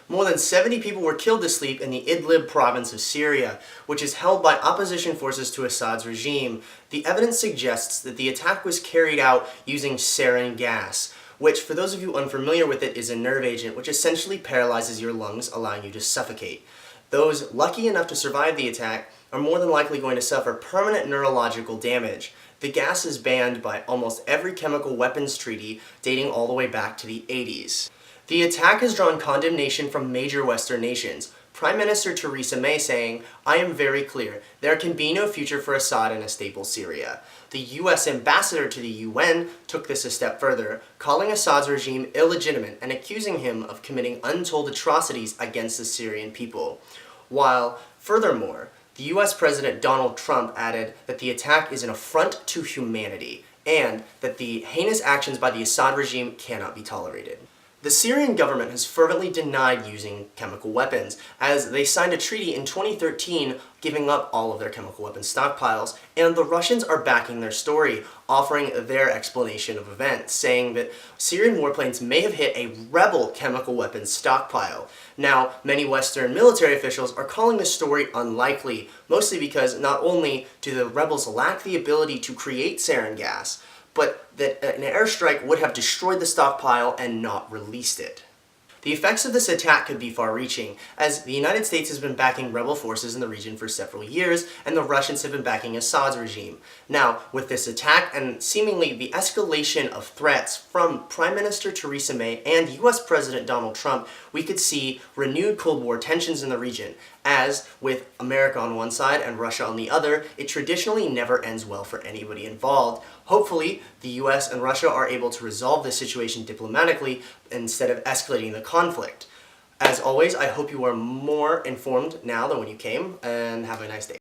More than 70 people were killed this week in the Idlib province of Syria, which is held by opposition forces to Assad's regime. The evidence suggests that the attack was carried out using sarin gas, which, for those of you unfamiliar with it, is a nerve agent which essentially paralyzes your lungs, allowing you to suffocate. Those lucky enough to survive the attack are more than likely going to suffer permanent neurological damage. The gas is banned by almost every chemical weapons treaty dating all the way back to the 80s. The attack has drawn condemnation from major Western nations. Prime Minister Theresa May saying, "I am very clear, there can be no future for Assad in a stable Syria." The US ambassador to the UN took this a step further, calling Assad's regime illegitimate and accusing him of committing untold atrocities against the Syrian people. While, furthermore, the US President Donald Trump added that the attack is an affront to humanity and that the heinous actions by the Assad regime cannot be tolerated. The Syrian government has fervently denied using chemical weapons, as they signed a treaty in 2013 giving up all of their chemical weapons stockpiles, and the Russians are backing their story, offering their explanation of events, saying that Syrian warplanes may have hit a rebel chemical weapons stockpile. Now, many Western military officials are calling this story unlikely, mostly because not only do the rebels lack the ability to create sarin gas, but that an airstrike would have destroyed the stockpile and not released it. The effects of this attack could be far-reaching, as the United States has been backing rebel forces in the region for several years, and the Russians have been backing Assad's regime. Now, with this attack and seemingly the escalation of threats from Prime Minister Theresa May and US President Donald Trump, we could see renewed Cold War tensions in the region, as, with America on one side and Russia on the other, it traditionally never ends well for anybody involved. Hopefully, the US and Russia are able to resolve this situation diplomatically instead of escalating the conflict. As always, I hope you are more informed now than when you came, and have a nice day.